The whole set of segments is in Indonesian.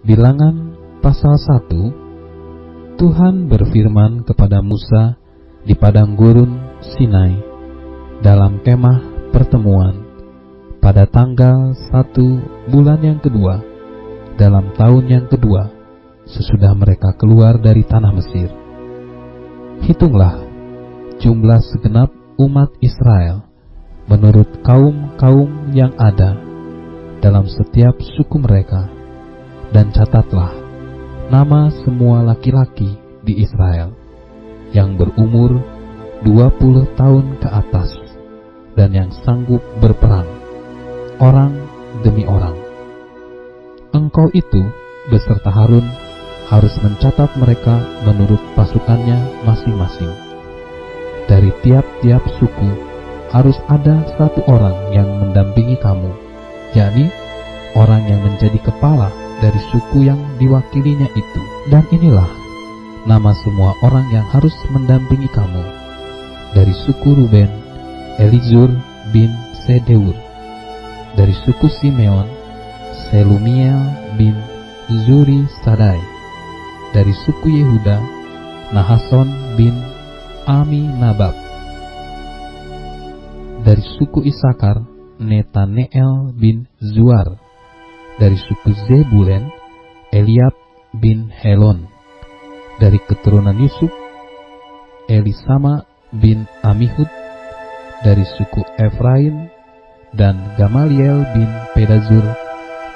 Bilangan pasal 1. Tuhan berfirman kepada Musa di padang gurun Sinai dalam kemah pertemuan pada tanggal 1 bulan yang kedua dalam tahun yang kedua sesudah mereka keluar dari tanah Mesir. Hitunglah jumlah segenap umat Israel menurut kaum-kaum yang ada dalam setiap suku mereka, dan catatlah nama semua laki-laki di Israel yang berumur 20 tahun ke atas dan yang sanggup berperang, orang demi orang. Engkau itu beserta Harun harus mencatat mereka menurut pasukannya masing-masing. Dari tiap-tiap suku harus ada satu orang yang mendampingi kamu, yakni orang yang menjadi kepala dari suku yang diwakilinya itu. Dan inilah nama semua orang yang harus mendampingi kamu. Dari suku Ruben, Elizur bin Sedeur. Dari suku Simeon, Selumiel bin Zuri Sadai. Dari suku Yehuda, Nahason bin Aminabab. Dari suku Isakar, Netaneel bin Zuar. Dari suku Zebulen, Eliab bin Helon. Dari keturunan Yusuf, Elisama bin Amihud. Dari suku Efraim, dan Gamaliel bin Pedazur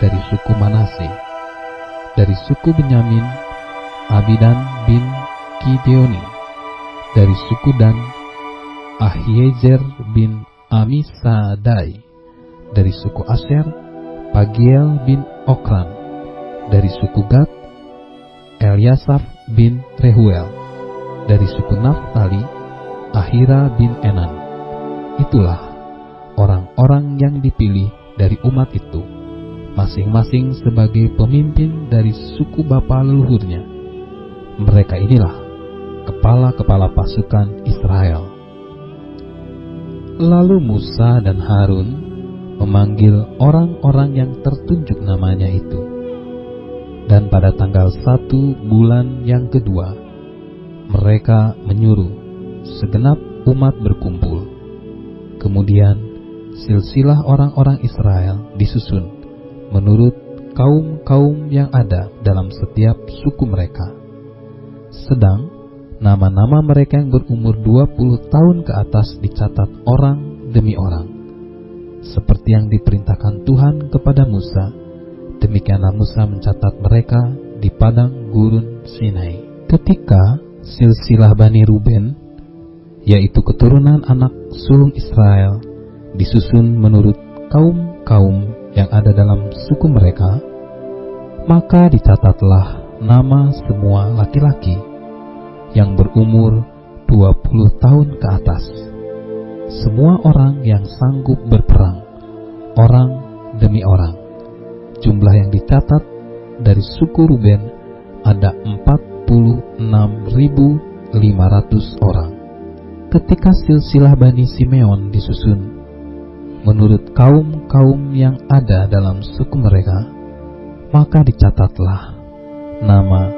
dari suku Manase. Dari suku Benyamin, Abidan bin Gideoni. Dari suku Dan, Ahiezer bin Amisadai. Dari suku Aser, Pagiel bin Okran. Dari suku Gad, Eliasaf bin Rehuel. Dari suku Naftali, Ahira bin Enan. Itulah orang-orang yang dipilih dari umat itu, masing-masing sebagai pemimpin dari suku bapa leluhurnya. Mereka inilah kepala-kepala pasukan Israel. Lalu Musa dan Harun memanggil orang-orang yang tertunjuk namanya itu. Dan pada tanggal 1 bulan yang kedua, mereka menyuruh segenap umat berkumpul. Kemudian silsilah orang-orang Israel disusun menurut kaum-kaum yang ada dalam setiap suku mereka. Sedang nama-nama mereka yang berumur 20 tahun ke atas dicatat orang demi orang, seperti yang diperintahkan Tuhan kepada Musa. Demikianlah Musa mencatat mereka di padang gurun Sinai. Ketika silsilah Bani Ruben, yaitu keturunan anak sulung Israel, disusun menurut kaum-kaum yang ada dalam suku mereka, maka dicatatlah nama semua laki-laki yang berumur 20 tahun ke atas, semua orang yang sanggup berperang, orang demi orang. Jumlah yang dicatat dari suku Ruben ada 46.500 orang. Ketika silsilah Bani Simeon disusun menurut kaum-kaum yang ada dalam suku mereka, maka dicatatlah nama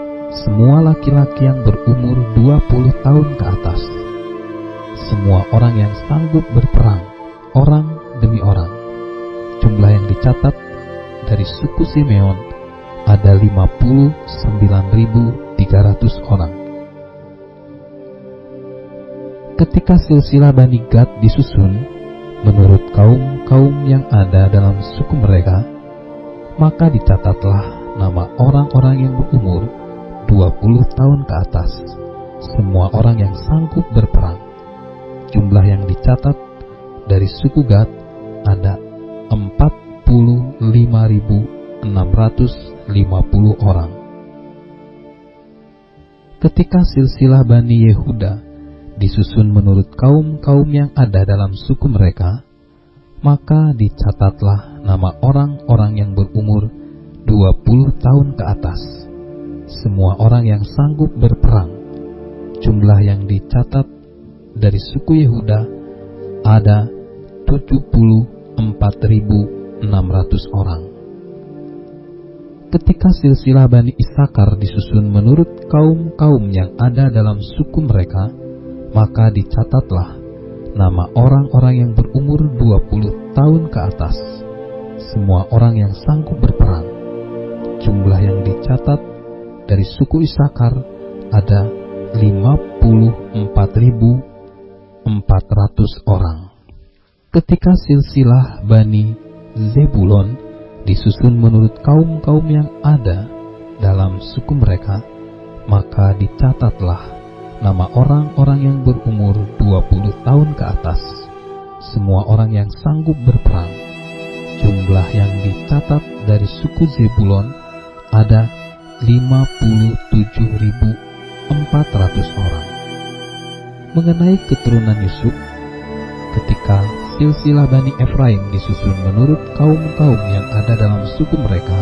semua laki-laki yang berumur 20 tahun ke atas, semua orang yang sanggup berperang, orang demi orang. Jumlah yang dicatat dari suku Simeon ada 59.300 orang. Ketika silsilah Bani Gad disusun menurut kaum-kaum yang ada dalam suku mereka, maka dicatatlah nama orang-orang yang berumur 20 tahun ke atas, semua orang yang sanggup berperang. Jumlah yang dicatat dari suku Gad ada 45.650 orang. Ketika silsilah Bani Yehuda disusun menurut kaum-kaum yang ada dalam suku mereka, maka dicatatlah nama orang-orang yang berumur 20 tahun ke atas, semua orang yang sanggup berperang. Jumlah yang dicatat dari suku Yehuda ada 74.600 orang. Ketika silsilah Bani Isakar disusun menurut kaum-kaum yang ada dalam suku mereka, maka dicatatlah nama orang-orang yang berumur 20 tahun ke atas, semua orang yang sanggup berperang. Jumlah yang dicatat dari suku Isakar ada 54.400 orang. Ketika silsilah Bani Zebulon disusun menurut kaum-kaum yang ada dalam suku mereka, maka dicatatlah nama orang-orang yang berumur 20 tahun ke atas, semua orang yang sanggup berperang. Jumlah yang dicatat dari suku Zebulon ada 57.400 orang. Mengenai keturunan Yusuf, ketika silsilah Bani Efraim disusun menurut kaum-kaum yang ada dalam suku mereka,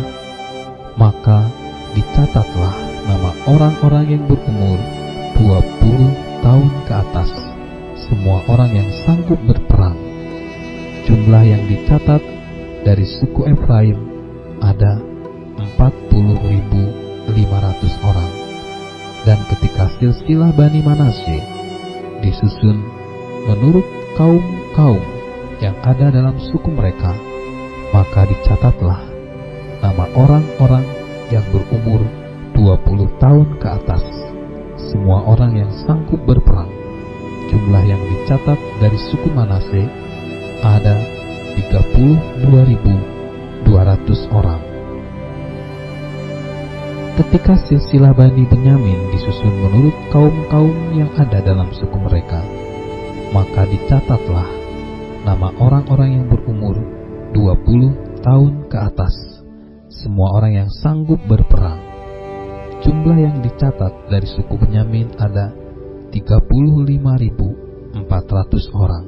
maka dicatatlah nama orang-orang yang berumur 20 tahun ke atas, semua orang yang sanggup berperang. Jumlah yang dicatat dari suku Efraim ada 40.500 orang. Dan ketika silsilah Bani Manasye disusun menurut kaum-kaum yang ada dalam suku mereka, maka dicatatlah nama orang-orang yang berumur 20 tahun ke atas, semua orang yang sanggup berperang. Jumlah yang dicatat dari suku Manasye ada 32.200 orang. Ketika silsilah Bani Benyamin disusun menurut kaum-kaum yang ada dalam suku mereka, maka dicatatlah nama orang-orang yang berumur 20 tahun ke atas, semua orang yang sanggup berperang. Jumlah yang dicatat dari suku Benyamin ada 35.400 orang.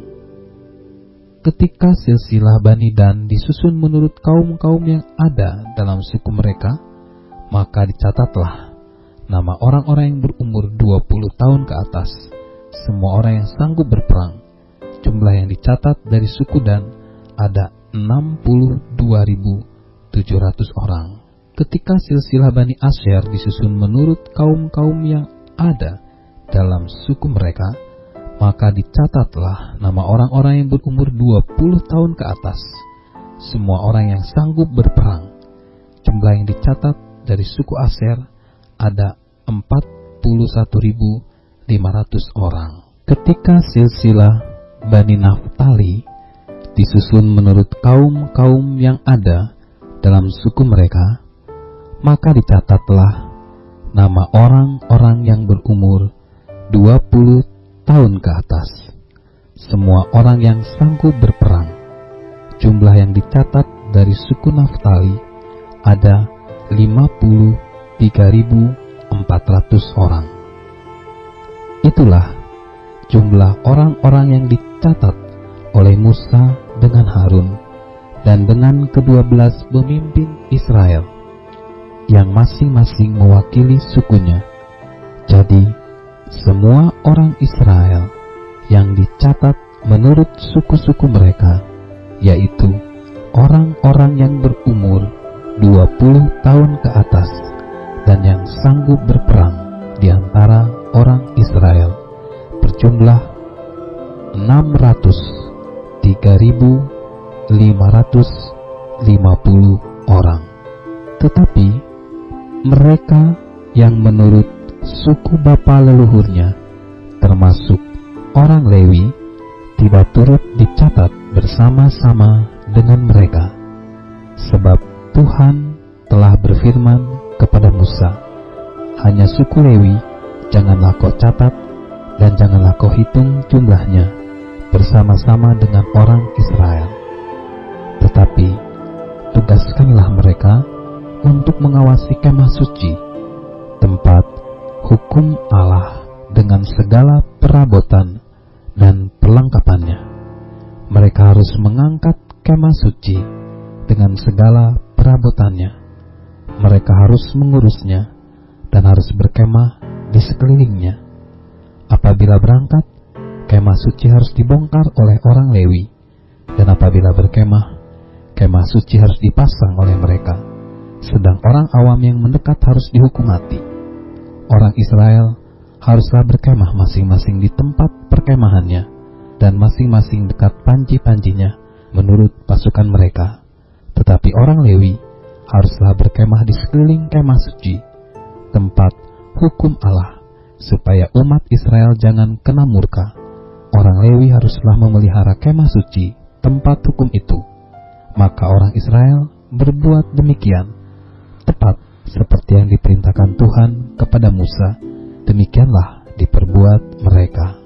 Ketika silsilah Bani Dan disusun menurut kaum-kaum yang ada dalam suku mereka, maka dicatatlah nama orang-orang yang berumur 20 tahun ke atas, semua orang yang sanggup berperang. Jumlah yang dicatat dari suku Dan ada 62.700 orang. Ketika silsilah Bani Asher disusun menurut kaum-kaum yang ada dalam suku mereka, maka dicatatlah nama orang-orang yang berumur 20 tahun ke atas, semua orang yang sanggup berperang. Jumlah yang dicatat dari suku Asher ada 41.500 orang. Ketika silsilah Bani Naftali disusun menurut kaum-kaum yang ada dalam suku mereka, maka dicatatlah nama orang-orang yang berumur 20 tahun ke atas, semua orang yang sanggup berperang. Jumlah yang dicatat dari suku Naftali ada 53.400 orang. Itulah jumlah orang-orang yang dicatat oleh Musa dengan Harun dan dengan ke-12 pemimpin Israel, yang masing-masing mewakili sukunya. Jadi, semua orang Israel yang dicatat menurut suku-suku mereka, yaitu orang-orang yang berumur 20 tahun ke atas dan yang sanggup berperang di antara orang Israel, berjumlah 603.550 orang. Tetapi mereka yang menurut suku bapa leluhurnya, termasuk orang Lewi, tidak turut dicatat bersama-sama dengan mereka, sebab Tuhan telah berfirman kepada Musa, "Hanya suku Lewi janganlah kau catat, dan janganlah kau hitung jumlahnya bersama-sama dengan orang Israel. Tetapi tugaskanlah mereka untuk mengawasi kemah suci, tempat hukum Allah dengan segala perabotan dan perlengkapannya. Mereka harus mengangkat kemah suci dengan segala perabotannya. Mereka harus mengurusnya dan harus berkemah di sekelilingnya. Apabila berangkat, kemah suci harus dibongkar oleh orang Lewi, dan apabila berkemah, kemah suci harus dipasang oleh mereka. sedang orang awam yang mendekat harus dihukum mati. Orang Israel haruslah berkemah masing-masing di tempat perkemahannya, dan masing-masing dekat panji-panjinya menurut pasukan mereka. Tetapi orang Lewi haruslah berkemah di sekeliling kemah suci, tempat hukum Allah, supaya umat Israel jangan kena murka. Orang Lewi haruslah memelihara kemah suci, tempat hukum itu. Maka orang Israel berbuat demikian, tepat seperti yang diperintahkan Tuhan kepada Musa, demikianlah diperbuat mereka.